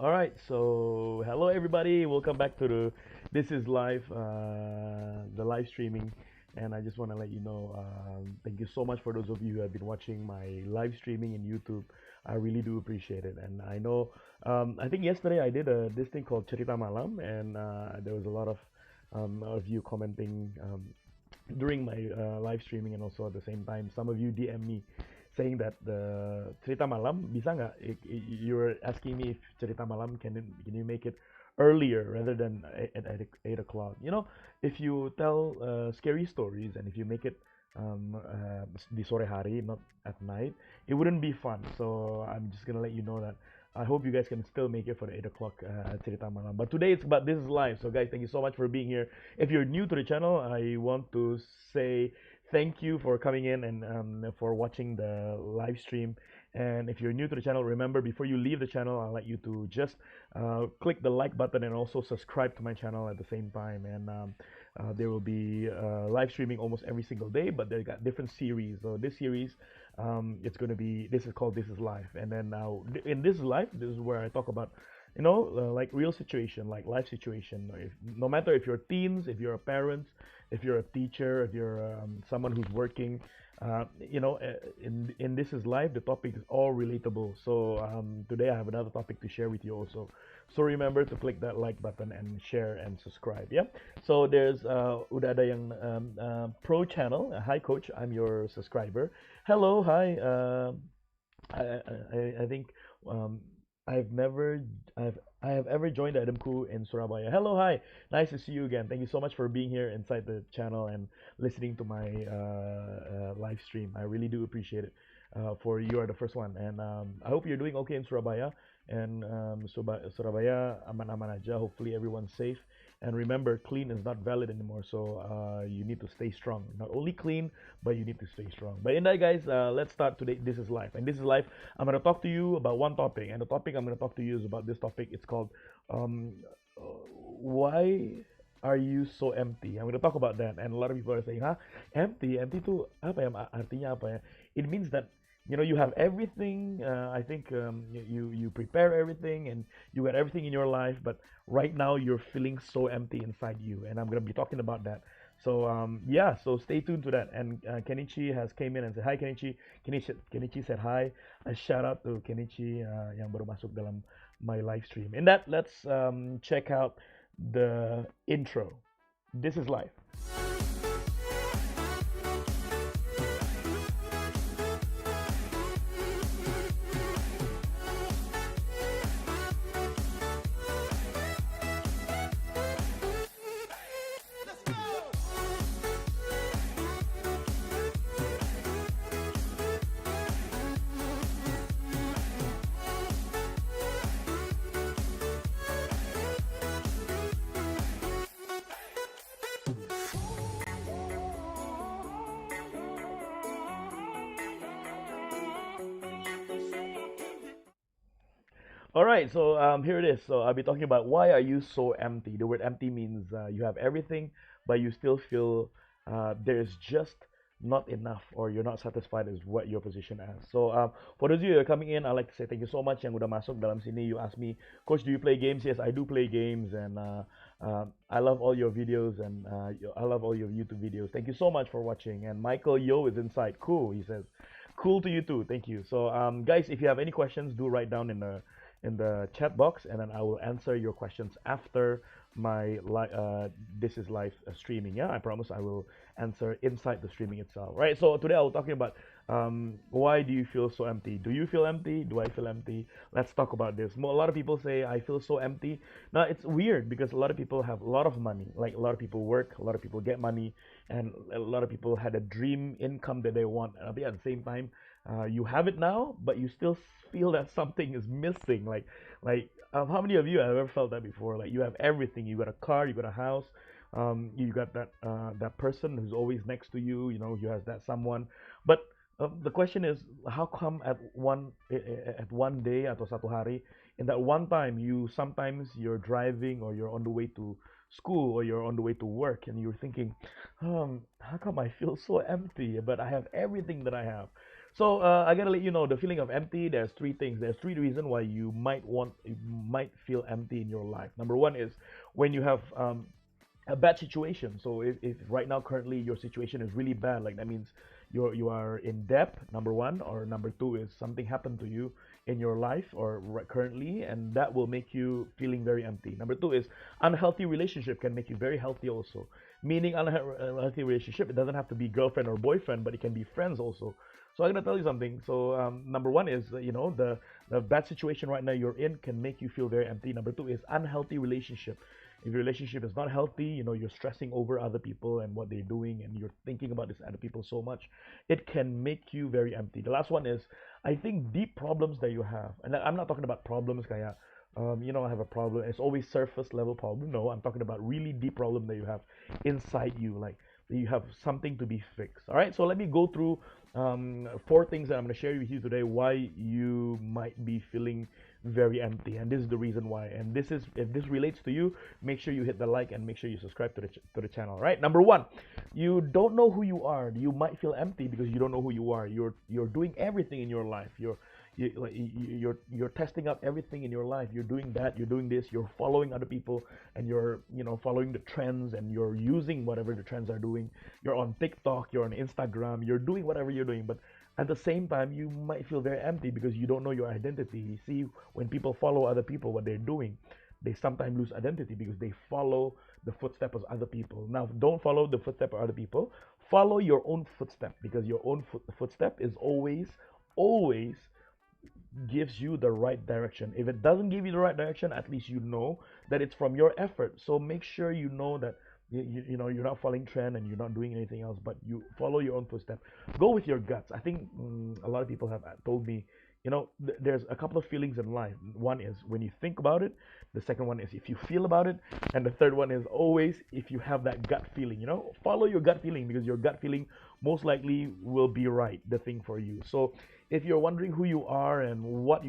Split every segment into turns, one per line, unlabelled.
All right, so hello everybody. Welcome back to the This is Live, the live streaming, and I just want to let you know, thank you so much for those of you who have been watching my live streaming in YouTube. I really do appreciate it, and I know, I think yesterday I did this thing called Cerita Malam, and there was a lot of you commenting during my live streaming, and also at the same time, some of you DM me saying that the Cerita Malam bisa nggak? You were asking me if Cerita Malam can you make it earlier rather than at 8 o'clock? If you tell scary stories and if you make it di sore hari, not at night, it wouldn't be fun. So I'm just gonna let you know that I hope you guys can still make it for the 8 o'clock Cerita Malam. But today it's about This is Live. So guys, thank you so much for being here. If you're new to the channel, I want to say thank you for coming in and for watching the live stream. And if you're new to the channel, remember before you leave the channel, I'd like you to just click the like button and also subscribe to my channel at the same time. And there will be live streaming almost every single day, but they got different series. So this series, it's going to be, this is called This is Live. And then now in This is Live, this is where I talk about like real situation, like life situation. No matter if you're teens, if you're a parent, if you're a teacher, if you're someone who's working, in This is Life, the topic is all relatable. So today I have another topic to share with you also. So remember to click that like button and share and subscribe. Yeah. So there's udah ada yang pro channel. Hi coach, I'm your subscriber. Hello, hi. I think um, I've never I have ever joined the Adamku in Surabaya. Hello, hi, nice to see you again. Thank you so much for being here inside the channel and listening to my live stream. I really do appreciate it. For you are the first one, and I hope you're doing okay in Surabaya. And Surabaya aman-aman aja. Hopefully everyone's safe. And remember, clean is not valid anymore. So you need to stay strong. Not only clean, but you need to stay strong. But in that, guys, let's start today. This is life, and this is life. I'm gonna talk to you about one topic, and the topic I'm gonna talk to you is about this topic. It's called um, why are you so empty? I'm gonna talk about that, and a lot of people are saying, "Huh, empty? Empty itu apa ya? Artinya apa ya?" It means that you have everything. I think you prepare everything and you got everything in your life, but right now you're feeling so empty inside you, and I'm gonna be talking about that. So yeah, so stay tuned to that. And Kenichi has came in and said hi. Kenichi said hi. A shout out to Kenichi yang baru masuk dalam my live stream. In that, let's check out the intro. This is life. All right, so here it is. So I'll be talking about why are you so empty. The word empty means you have everything, but you still feel there's just not enough, or you're not satisfied with what your position as. So for those of you who are coming in, I'd like to say thank you so much yang udah masuk dalam sini. You asked me, Coach, do you play games? Yes, I do play games, and I love all your videos, and I love all your YouTube videos. Thank you so much for watching. And Michael Yo is inside. Cool, he says. Cool to you too. Thank you. So guys, if you have any questions, do write down in the chat box, and then I will answer your questions after my This is Live streaming. Yeah, I promise I will answer inside the streaming itself. Right. So today I will talking about why do you feel so empty? Do you feel empty? Do I feel empty? Let's talk about this. A lot of people say I feel so empty. Now it's weird because a lot of people have a lot of money. Like a lot of people work, a lot of people get money, and a lot of people had a dream income that they want. But at the same time, you have it now, but you still feel that something is missing. How many of you have ever felt that before? Like you have everything. You got a car, you got a house, you got that person who's always next to you. You has that someone. But the question is, how come at one day atau satu hari, in that one time, sometimes you're driving or you're on the way to school or you're on the way to work and you're thinking, how come I feel so empty, but I have everything that I have. So I gotta let you know the feeling of empty. There's three things. There's three reasons why you might feel empty in your life. Number one is when you have a bad situation. So if right now currently your situation is really bad, like that means you are in debt, number one, or number two is something happened to you in your life or currently, and that will make you feeling very empty. Number two is unhealthy relationship can make you very healthy also. Meaning unhealthy relationship, it doesn't have to be girlfriend or boyfriend, but it can be friends also. So I'm gonna tell you something. So number one is the bad situation right now you're in can make you feel very empty. Number two is unhealthy relationship. If your relationship is not healthy, you're stressing over other people and what they're doing, and you're thinking about this other people so much, it can make you very empty. The last one is, I think, deep problems that you have, and I'm not talking about problems kaya, I have a problem. It's always surface level problem. No, I'm talking about really deep problem that you have inside you, like you have something to be fixed. All right, so let me go through four things that I'm going to share with you today why you might be feeling very empty, and this is the reason why. And this is, if this relates to you, make sure you hit the like and make sure you subscribe to the channel. All right, number one, you don't know who you are. You might feel empty because you don't know who you are. You're doing everything in your life. You're testing out everything in your life. You're doing that, you're doing this, you're following other people, and you're following the trends, and you're using whatever the trends are doing. You're on TikTok, you're on Instagram, you're doing whatever you're doing, but at the same time you might feel very empty because you don't know your identity. You see, when people follow other people, what they're doing, they sometimes lose identity because they follow the footsteps of other people. Now, don't follow the footsteps of other people, follow your own footstep, because your own footstep is always gives you the right direction. If it doesn't give you the right direction, at least you know that it's from your effort. So make sure you know that you're not following trend and you're not doing anything else, but you follow your own footstep. Go with your guts. I think a lot of people have told me, there's a couple of feelings in life. One is when you think about it. The second one is if you feel about it, and the third one is always if you have that gut feeling. Follow your gut feeling, because your gut feeling most likely will be right, the thing for you. So if you're wondering who you are and what do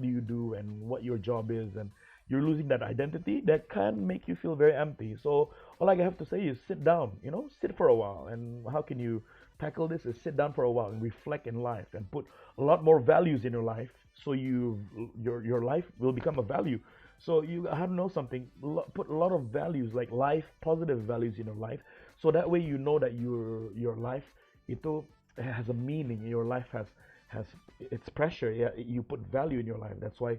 you do and what your job is, and you're losing that identity, that can make you feel very empty. So all I have to say is sit down, sit for a while. And how can you tackle this? Is sit down for a while and reflect in life and put a lot more values in your life, so your life will become a value. So you have to know something, put a lot of values, like life, positive values in your life, so that way you know that your life itu has a meaning. Your life has its pressure. Yeah, you put value in your life. That's why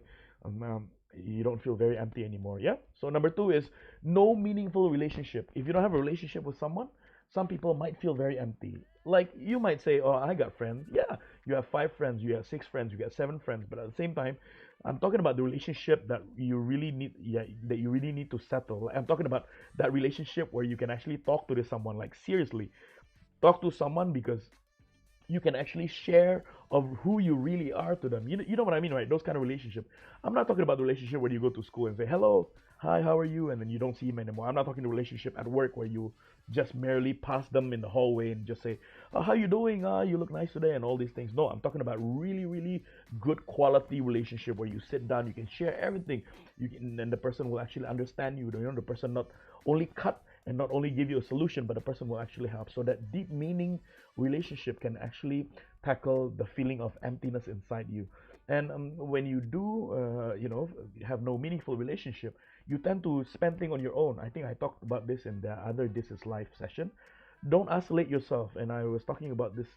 you don't feel very empty anymore. Yeah. So number two is no meaningful relationship. If you don't have a relationship with someone, some people might feel very empty. Like you might say, "Oh, I got friends." Yeah, you have 5 friends, you have 6 friends, you got 7 friends. But at the same time, I'm talking about the relationship that you really need. Yeah, that you really need to settle. I'm talking about that relationship where you can actually talk to this someone. Like seriously, talk to someone, because you can actually share of who you really are to them. You know what I mean, right? Those kind of relationship. I'm not talking about the relationship where you go to school and say hello, hi, how are you, and then you don't see him anymore. I'm not talking the relationship at work where you just merely pass them in the hallway and just say, oh, how you doing? You look nice today, and all these things. No, I'm talking about really, really good quality relationship where you sit down, you can share everything, and the person will actually understand you. The person not only cut and not only give you a solution, but the person will actually help. So that deep meaning relationship can actually tackle the feeling of emptiness inside you. And when you do, have no meaningful relationship, you tend to spend things on your own. I think I talked about this in the other This Is Life session. Don't isolate yourself. And I was talking about this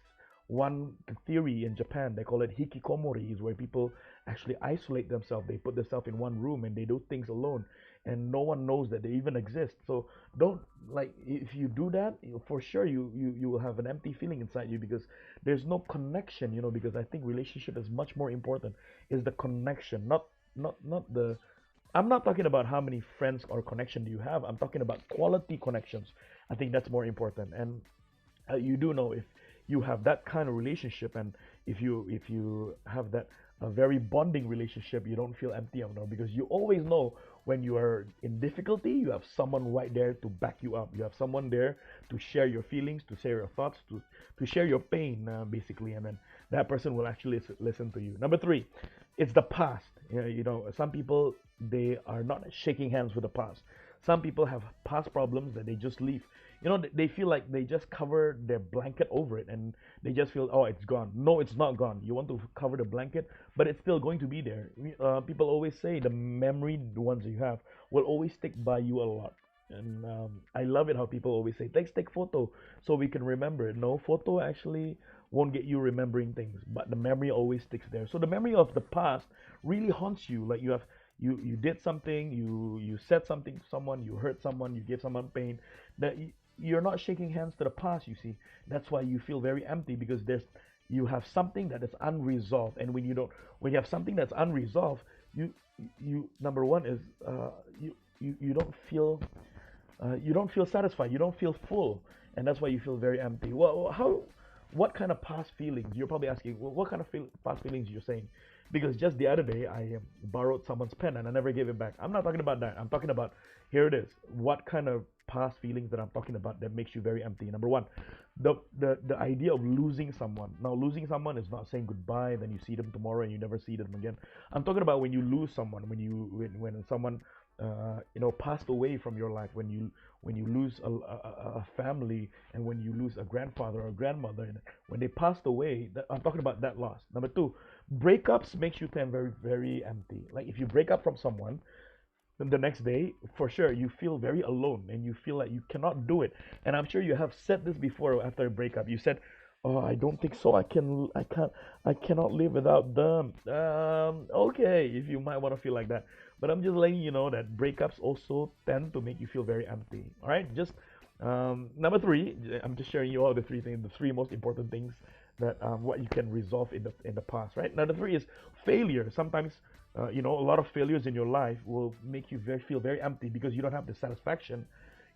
one theory in Japan. They call it hikikomori, is where people actually isolate themselves. They put themselves in one room and they do things alone, and no one knows that they even exist. So don't, like, if you do that, for sure you will have an empty feeling inside you, because there's no connection. Because I think relationship is much more important, is the connection, not the, I'm not talking about how many friends or connection do you have. I'm talking about quality connections. I think that's more important. And you do know, if you have that kind of relationship, and if you have that a very bonding relationship, you don't feel empty anymore, because you always know when you are in difficulty, you have someone right there to back you up. You have someone there to share your feelings, to share your thoughts, to share your pain, basically, and then that person will actually listen to you. Number three, it's the past. Some people, they are not shaking hands with the past. Some people have past problems that they just leave they feel like they just cover their blanket over it, and they just feel, oh, it's gone. No, it's not gone. You want to cover the blanket, but it's still going to be there. People always say the memory, the ones you have, will always stick by you a lot. And I love it how people always say, let's take photo so we can remember it. No, photo actually won't get you remembering things, but the memory always sticks there. So the memory of the past really haunts you. Like you did something, you said something to someone, you hurt someone, you gave someone pain. That you're not shaking hands to the past. You see, that's why you feel very empty, because you have something that is unresolved. And when you have something that's unresolved, you number one is you don't feel satisfied. You don't feel full, and that's why you feel very empty. Well, what kind of past feelings? You're probably asking, well, what kind of past feelings you're saying? Because just the other day, I borrowed someone's pen and I never gave it back. I'm not talking about that. I'm talking about, here it is. What kind of past feelings that I'm talking about that makes you very empty? Number one, the idea of losing someone. Now, losing someone is not saying goodbye, then you see them tomorrow and you never see them again. I'm talking about when you lose someone, when someone passed away from your life, when you lose a family, and when you lose a grandfather or a grandmother, and when they passed away. I'm talking about that loss. Number two, breakups makes you feel very, very empty. Like if you break up from someone, then the next day, for sure, you feel very alone and you feel like you cannot do it. And I'm sure you have said this before after a breakup. You said, "Oh, I don't think so. I cannot live without them." Okay, if you might want to feel like that, but I'm just letting you know that breakups also tend to make you feel very empty. All right, just number three. I'm just sharing you all the three things, the three most important things that what you can resolve in the past. Right. Number three is failure. Sometimes a lot of failures in your life will make you feel very empty, because you don't have the satisfaction.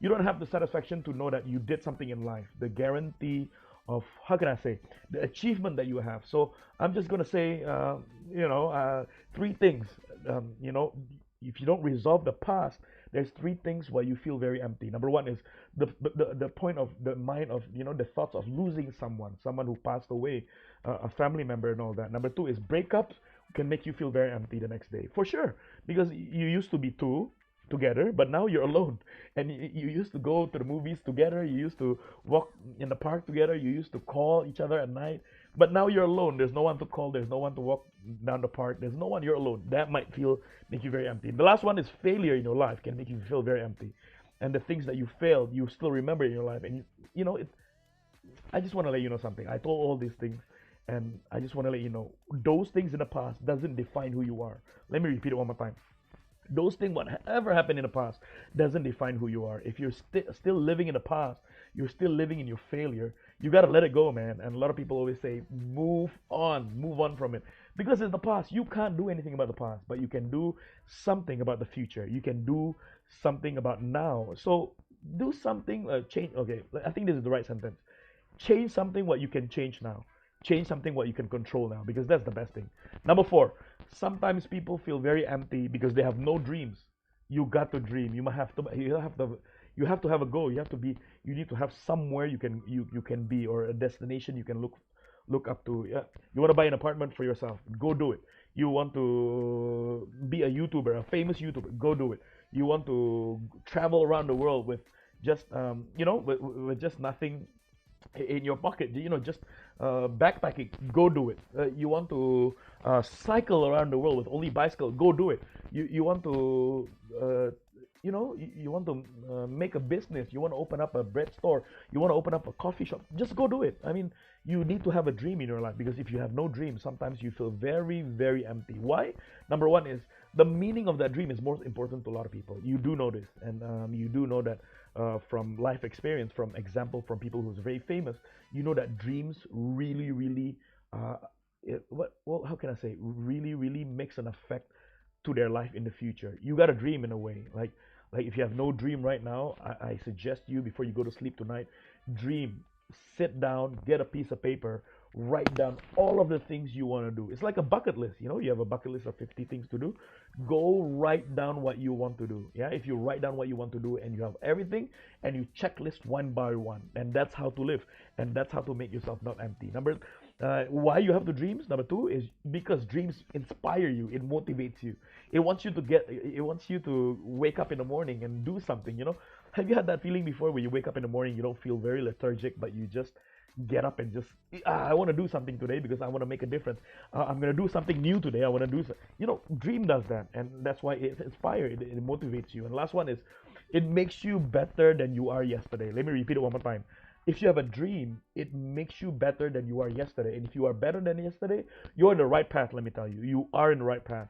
You don't have the satisfaction to know that you did something in life. The guarantee of, how can I say, the achievement that you have. So I'm just gonna say, three things. If you don't resolve the past, there's three things why you feel very empty. Number one is the point of the mind of, the thoughts of losing someone who passed away, a family member and all that. Number two is breakups can make you feel very empty the next day, for sure, because you used to be two together, but now you're alone. And you used to go to the movies together, you used to walk in the park together, you used to call each other at night, but now you're alone. There's no one to call, there's no one to walk down the park, there's no one. You're alone. That might make you very empty. The last one is failure in your life can make you feel very empty. And the things that you failed, you still remember in your life. And I just want to let you know something. I told all these things, and I just want to let you know, those things in the past doesn't define who you are. Let me repeat it one more time. Those things, whatever happened in the past, doesn't define who you are. If you're still living in the past, you're still living in your failure. You gotta let it go, man. And a lot of people always say, move on from it, because it's the past. You can't do anything about the past, but you can do something about the future. You can do something about now. So do something. Change. Okay, I think this is the right sentence. Change something what you can change now. Change something what you can control now, because that's the best thing. Number four, sometimes people feel very empty because they have no dreams. You got to dream. You have to have a goal. You need to have somewhere you can be, or a destination you can look up to. Yeah. You want to buy an apartment for yourself, go do it. You want to be a YouTuber, a famous YouTuber, go do it. You want to travel around the world with just with just nothing in your pocket, just backpacking, go do it. You want to cycle around the world with only bicycle, go do it. You want to you want to make a business, you want to open up a bread store, you want to open up a coffee shop, just go do it. I mean, you need to have a dream in your life, because if you have no dream, sometimes you feel very, very empty. Why? Number one is the meaning of that dream is more important to a lot of people. You do know this, and you do know that from life experience, from example, from people who's very famous, you know that dreams really, really, how can I say, really, really makes an effect to their life in the future. You got to dream in a way. Like if you have no dream right now, I suggest you, before you go to sleep tonight, dream. Sit down, get a piece of paper, write down all of the things you want to do. It's like a bucket list. You have a bucket list of 50 things to do. Go write down what you want to do. Yeah, if you write down what you want to do and you have everything, and you checklist one by one, and that's how to live, and that's how to make yourself not empty. Why you have the dreams? Number two is because dreams inspire you. It motivates you. It wants you to wake up in the morning and do something. Have you had that feeling before where you wake up in the morning, you don't feel very lethargic, but you just get up and just, I want to do something today because I want to make a difference. I'm going to do something new today. I want to do, Dream does that. And that's why it inspires, it motivates you. And last one is, it makes you better than you are yesterday. Let me repeat it one more time. If you have a dream, it makes you better than you are yesterday. And if you are better than yesterday, you're on the right path, let me tell you. You are in the right path.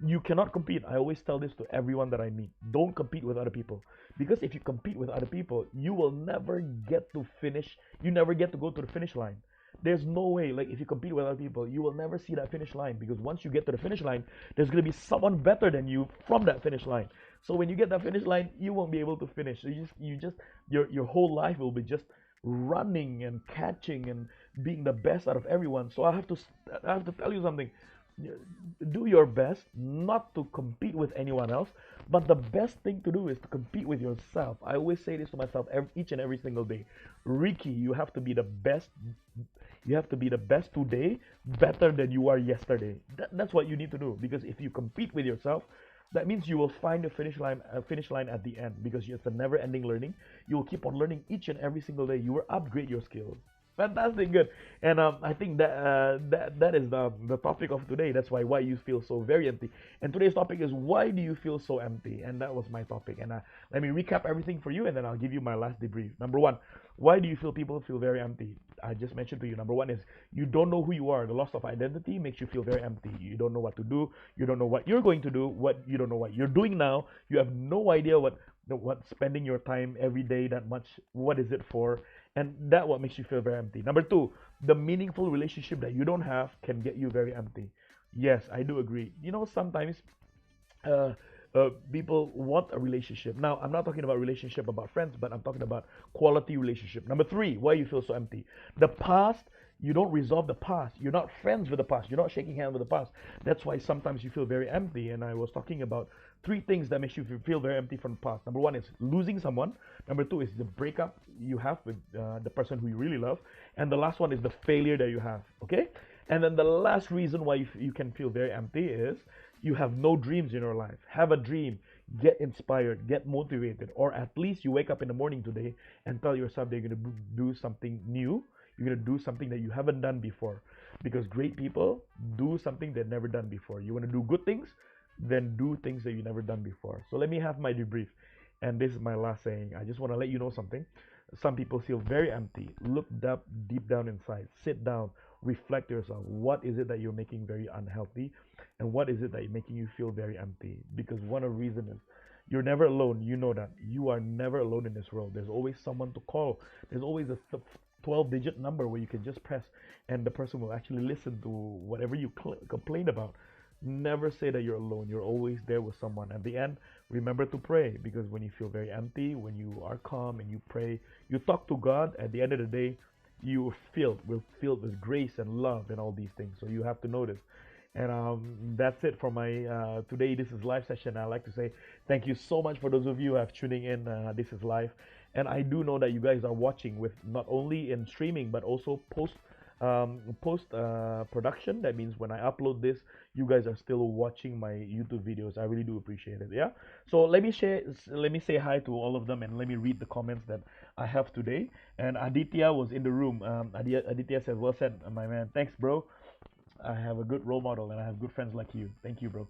You cannot compete. I always tell this to everyone that I meet. Don't compete with other people. Because if you compete with other people, you will never get to finish. You never get to go to the finish line. There's no way, like if you compete with other people, you will never see that finish line because once you get to the finish line, there's going to be someone better than you from that finish line. So when you get that finish line, you won't be able to finish. So your whole life will be just running and catching and being the best out of everyone. So I have to tell you something. Do your best not to compete with anyone else, but the best thing to do is to compete with yourself. I always say this to myself each and every single day. Ricky, you have to be the best. You have to be the best today, better than you are yesterday. That's what you need to do. Because if you compete with yourself, that means you will find a finish line at the end. Because it's a never-ending learning. You will keep on learning each and every single day. You will upgrade your skills. Fantastic, good. And I think that is the topic of today. That's why you feel so very empty. And today's topic is why do you feel so empty? And that was my topic. And let me recap everything for you, and then I'll give you my last debrief. Number one, why do you feel people feel very empty? I just mentioned to you. Number one is you don't know who you are. The loss of identity makes you feel very empty. You don't know what to do. You don't know what you're going to do. You don't know what you're doing now. You have no idea what spending your time every day that much. What is it for? And that what makes you feel very empty. Number two, the meaningful relationship that you don't have can get you very empty. Yes, I do agree. Sometimes uh, people want a relationship. Now, I'm not talking about relationship about friends, but I'm talking about quality relationship. Number three, why you feel so empty. The past, you don't resolve the past. You're not friends with the past. You're not shaking hands with the past. That's why sometimes you feel very empty. And I was talking about three things that makes you feel very empty from the past. Number one is losing someone. Number two is the breakup you have with the person who you really love. And the last one is the failure that you have. Okay? And then the last reason why you can feel very empty is you have no dreams in your life. Have a dream, get inspired, get motivated, or at least you wake up in the morning today and tell yourself that you're going to do something new. You're going to do something that you haven't done before. Because great people do something they've never done before. You want to do good things, then do things that you've never done before. So let me have my debrief. And this is my last saying. I just want to let you know something. Some people feel very empty. Look up deep down inside. Sit down. Reflect yourself. What is it that you're making very unhealthy? And what is it that is making you feel very empty? Because one of the reasons is you're never alone. You know that. You are never alone in this world. There's always someone to call. There's always a 12-digit number where you can just press and the person will actually listen to whatever you complain about. Never say that you're alone. You're always there with someone. At the end, remember to pray because when you feel very empty, when you are calm and you pray, you talk to God, at the end of the day, you will filled with grace and love and all these things. So you have to notice. And that's it for my today. This is live session. I'd like to say thank you so much for those of you who have tuning in. This is live, and I do know that you guys are watching with not only in streaming but also post production. That means when I upload this, you guys are still watching my YouTube videos. I really do appreciate it. Yeah. So let me say hi to all of them and let me read the comments that I have today. And Aditya was in the room. Aditya says, "Well said, my man. Thanks, bro. I have a good role model and I have good friends like you. Thank you, bro.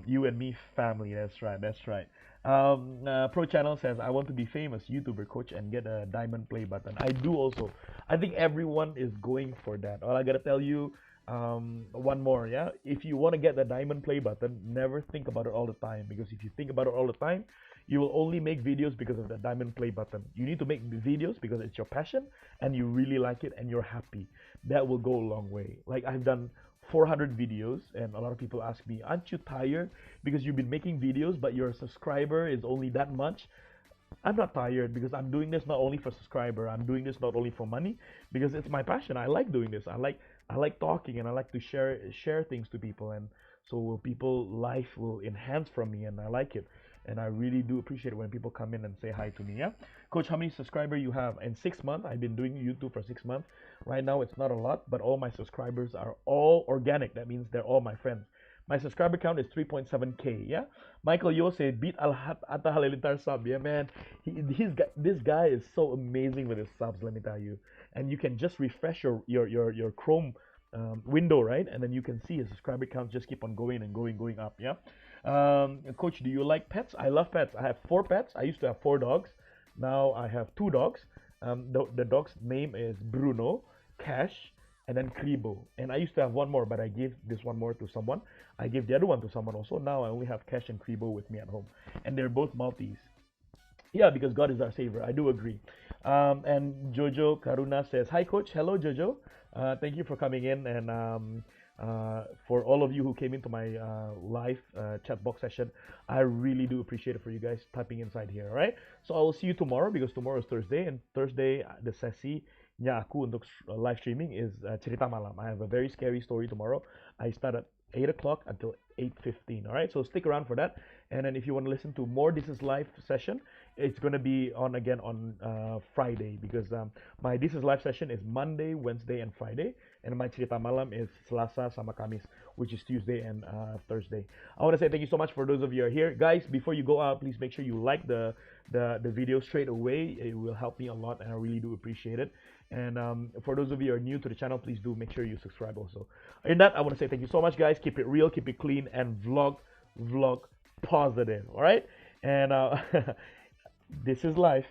You and me, family. That's right. That's right." Pro Channel says, "I want to be famous YouTuber coach and get a diamond play button." I do also. I think everyone is going for that. All I gotta tell you, one more, yeah. If you want to get the diamond play button, never think about it all the time because if you think about it all the time, you will only make videos because of the diamond play button. You need to make videos because it's your passion and you really like it and you're happy. That will go a long way. Like I've done 400 videos and a lot of people ask me, aren't you tired because you've been making videos but your subscriber is only that much? I'm not tired because I'm doing this not only for subscriber. I'm doing this not only for money because it's my passion. I like doing this. I like talking and I like to share things to people, and so people life will enhance from me and I like it. And I really do appreciate it when people come in and say hi to me. Yeah, Coach, how many subscribers you have? In 6 months, I've been doing YouTube for 6 months. Right now, it's not a lot, but all my subscribers are all organic. That means they're all my friends. My subscriber count is 3.7K. Yeah. Michael Yo said beat Atta Halilintar sub. Yeah, man. This guy is so amazing with his subs. Let me tell you. And you can just refresh your Chrome window, right? And then you can see his subscriber counts just keep on going and going up. Yeah. Coach, do you like pets? I love pets. I have 4 pets. I used to have 4 dogs. Now I have 2 dogs. The dog's name is Bruno, Cash, and then Kribo. And I used to have one more, but I gave this one more to someone. I gave the other one to someone also. Now I only have Cash and Kribo with me at home, and they're both Maltese. Yeah, because God is our savior. I do agree. And Jojo Karuna says, "Hi, coach. Hello, Jojo. Thank you for coming in, and for all of you who came into my live chat box session, I really do appreciate it for you guys typing inside here. All right. So I will see you tomorrow because tomorrow is Thursday, and Thursday the sesi nya aku untuk live streaming is Cerita Malam. I have a very scary story tomorrow. I start at 8 o'clock until 8:15. All right, so stick around for that. And then if you want to listen to more This Is Live session, it's going to be on again on Friday because my This Is Live session is Monday, Wednesday, and Friday. And my Cerita Malam is Selasa sama Kamis, which is Tuesday and Thursday. I want to say thank you so much for those of you who are here. Guys, before you go out, please make sure you like the video straight away. It will help me a lot, and I really do appreciate it. And for those of you who are new to the channel, please do make sure you subscribe also. In that, I want to say thank you so much, guys. Keep it real, keep it clean, and vlog positive. All right? And this is life.